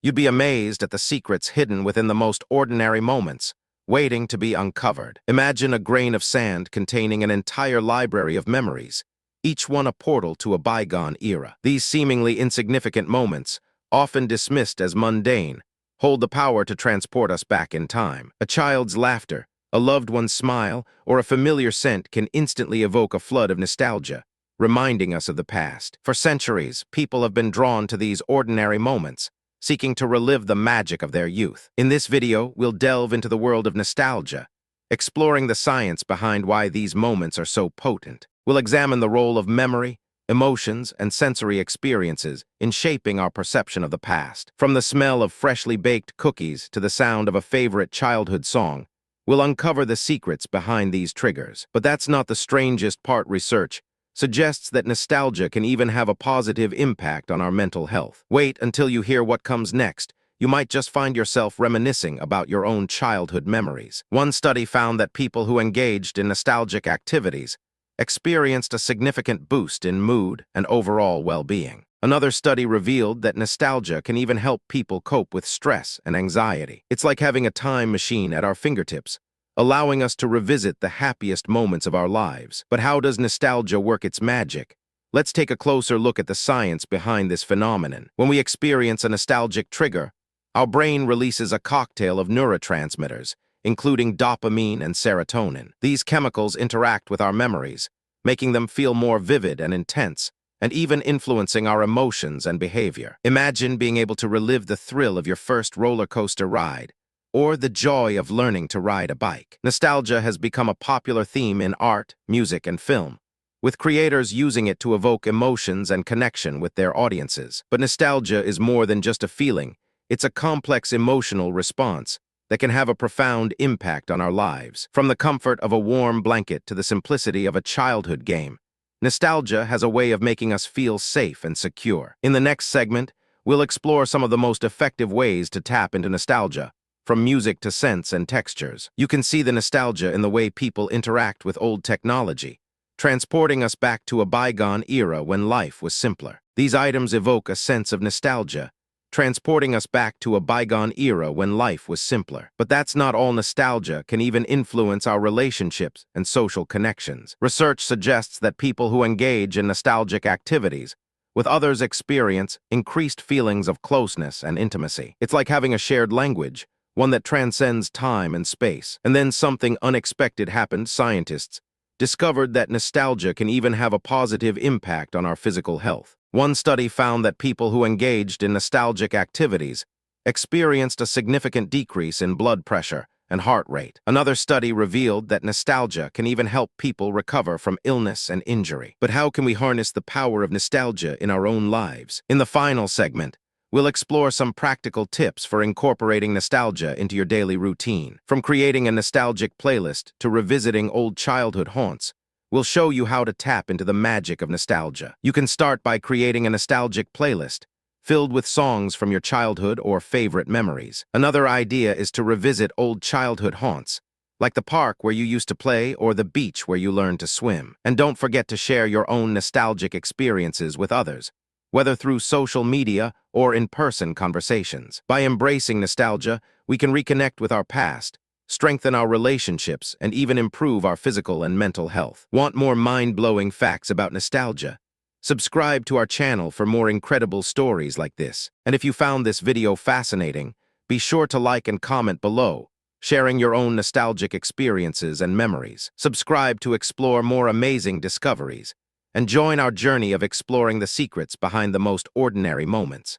You'd be amazed at the secrets hidden within the most ordinary moments, waiting to be uncovered. Imagine a grain of sand containing an entire library of memories, each one a portal to a bygone era. These seemingly insignificant moments, often dismissed as mundane, hold the power to transport us back in time. A child's laughter, a loved one's smile, or a familiar scent can instantly evoke a flood of nostalgia, reminding us of the past. For centuries, people have been drawn to these ordinary moments, seeking to relive the magic of their youth. In this video, we'll delve into the world of nostalgia, exploring the science behind why these moments are so potent. We'll examine the role of memory, emotions, and sensory experiences in shaping our perception of the past. From the smell of freshly baked cookies to the sound of a favorite childhood song, we'll uncover the secrets behind these triggers. But that's not the strangest part. Research suggests that nostalgia can even have a positive impact on our mental health. Wait until you hear what comes next. You might just find yourself reminiscing about your own childhood memories. One study found that people who engaged in nostalgic activities experienced a significant boost in mood and overall well-being. Another study revealed that nostalgia can even help people cope with stress and anxiety. It's like having a time machine at our fingertips, allowing us to revisit the happiest moments of our lives. But how does nostalgia work its magic? Let's take a closer look at the science behind this phenomenon. When we experience a nostalgic trigger, our brain releases a cocktail of neurotransmitters, including dopamine and serotonin. These chemicals interact with our memories, making them feel more vivid and intense, and even influencing our emotions and behavior. Imagine being able to relive the thrill of your first roller coaster ride, or the joy of learning to ride a bike. Nostalgia has become a popular theme in art, music, and film, with creators using it to evoke emotions and connection with their audiences. But nostalgia is more than just a feeling. It's a complex emotional response that can have a profound impact on our lives. From the comfort of a warm blanket to the simplicity of a childhood game, nostalgia has a way of making us feel safe and secure. In the next segment, we'll explore some of the most effective ways to tap into nostalgia, from music to scents and textures. You can see the nostalgia in the way people interact with old technology, transporting us back to a bygone era when life was simpler. These items evoke a sense of nostalgia, transporting us back to a bygone era when life was simpler. But that's not all. Nostalgia can even influence our relationships and social connections. Research suggests that people who engage in nostalgic activities with others experience increased feelings of closeness and intimacy. It's like having a shared language, one that transcends time and space. And then something unexpected happened. Scientists discovered that nostalgia can even have a positive impact on our physical health. One study found that people who engaged in nostalgic activities experienced a significant decrease in blood pressure and heart rate. Another study revealed that nostalgia can even help people recover from illness and injury. But how can we harness the power of nostalgia in our own lives? In the final segment, we'll explore some practical tips for incorporating nostalgia into your daily routine. From creating a nostalgic playlist to revisiting old childhood haunts, we'll show you how to tap into the magic of nostalgia. You can start by creating a nostalgic playlist filled with songs from your childhood or favorite memories. Another idea is to revisit old childhood haunts, like the park where you used to play or the beach where you learned to swim. And don't forget to share your own nostalgic experiences with others, whether through social media or in-person conversations. By embracing nostalgia, we can reconnect with our past, strengthen our relationships, and even improve our physical and mental health. Want more mind-blowing facts about nostalgia? Subscribe to our channel for more incredible stories like this. And if you found this video fascinating, be sure to like and comment below, sharing your own nostalgic experiences and memories. Subscribe to explore more amazing discoveries, and join our journey of exploring the secrets behind the most ordinary moments.